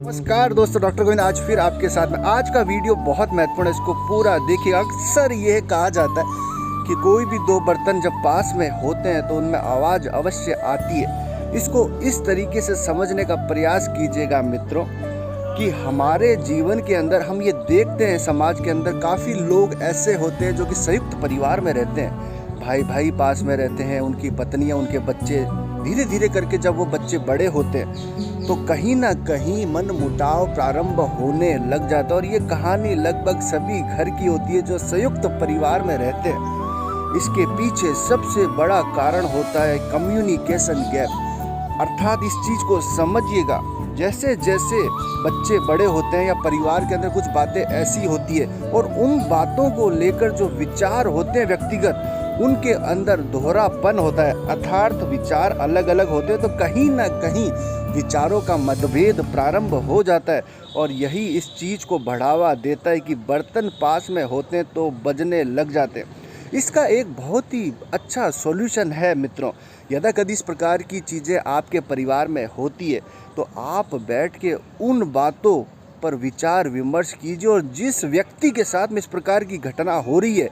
नमस्कार दोस्तों, डॉक्टर गोविंद आज फिर आपके साथ में। आज का वीडियो बहुत महत्वपूर्ण है, इसको पूरा देखिए। अक्सर ये कहा जाता है कि कोई भी दो बर्तन जब पास में होते हैं तो उनमें आवाज़ अवश्य आती है। इसको इस तरीके से समझने का प्रयास कीजिएगा मित्रों कि हमारे जीवन के अंदर हम ये देखते हैं, समाज के अंदर काफ़ी लोग ऐसे होते हैं जो कि संयुक्त परिवार में रहते हैं, भाई भाई पास में रहते हैं, उनकी पत्नियां, उनके बच्चे। धीरे धीरे करके जब वो बच्चे बड़े होते हैं तो कहीं ना कहीं मन मुटाव प्रारंभ होने लग जाता है। और ये कहानी लगभग सभी घर की होती है जो संयुक्त परिवार में रहते हैं। इसके पीछे सबसे बड़ा कारण होता है कम्युनिकेशन गैप। अर्थात इस चीज़ को समझिएगा, जैसे जैसे बच्चे बड़े होते हैं या परिवार के अंदर कुछ बातें ऐसी होती है और उन बातों को लेकर जो विचार होते हैं व्यक्तिगत, उनके अंदर दोहरापन होता है, अर्थात विचार अलग अलग होते हैं, तो कहीं ना कहीं विचारों का मतभेद प्रारंभ हो जाता है। और यही इस चीज़ को बढ़ावा देता है कि बर्तन पास में होते हैं तो बजने लग जाते हैं। इसका एक बहुत ही अच्छा सॉल्यूशन है मित्रों। यदि कभी इस प्रकार की चीज़ें आपके परिवार में होती है तो आप बैठ के उन बातों पर विचार विमर्श कीजिए, और जिस व्यक्ति के साथ में इस प्रकार की घटना हो रही है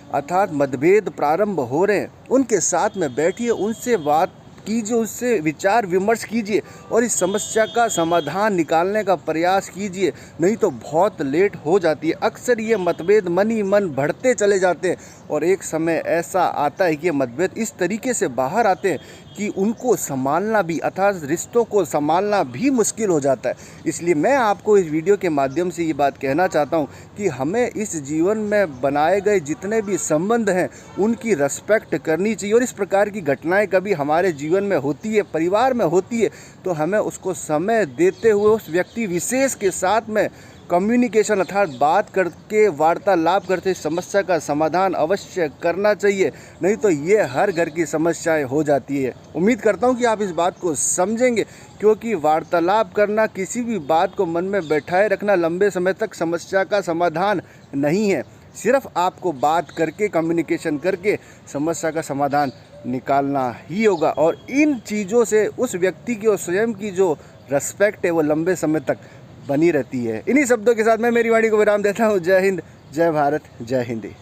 अर्थात मतभेद प्रारंभ हो रहे हैं, उनके साथ में बैठिए, उनसे बात कीजिए, उससे विचार विमर्श कीजिए और इस समस्या का समाधान निकालने का प्रयास कीजिए, नहीं तो बहुत लेट हो जाती है। अक्सर ये मतभेद मन ही मन बढ़ते चले जाते हैं और एक समय ऐसा आता है कि ये मतभेद इस तरीके से बाहर आते हैं कि उनको संभालना भी, अर्थात रिश्तों को संभालना भी मुश्किल हो जाता है। इसलिए मैं आपको इस वीडियो के माध्यम से ये बात कहना चाहता हूँ कि हमें इस जीवन में बनाए गए जितने भी संबंध हैं उनकी रिस्पेक्ट करनी चाहिए। और इस प्रकार की घटनाएं कभी हमारे जीवन में होती है, परिवार में होती है, तो हमें उसको समय देते हुए उस व्यक्ति विशेष के साथ में कम्युनिकेशन अर्थात बात करके, वार्तालाप करते समस्या का समाधान अवश्य करना चाहिए, नहीं तो ये हर घर की समस्याएं हो जाती है। उम्मीद करता हूं कि आप इस बात को समझेंगे, क्योंकि वार्तालाप करना, किसी भी बात को मन में बैठाए रखना लंबे समय तक समस्या का समाधान नहीं है। सिर्फ आपको बात करके, कम्युनिकेशन करके समस्या का समाधान निकालना ही होगा। और इन चीज़ों से उस व्यक्ति की और स्वयं की जो रेस्पेक्ट है वो लंबे समय तक बनी रहती है। इन्हीं शब्दों के साथ मैं मेरी वाणी को विराम देता हूँ। जय हिंद, जय भारत, जय हिंदी।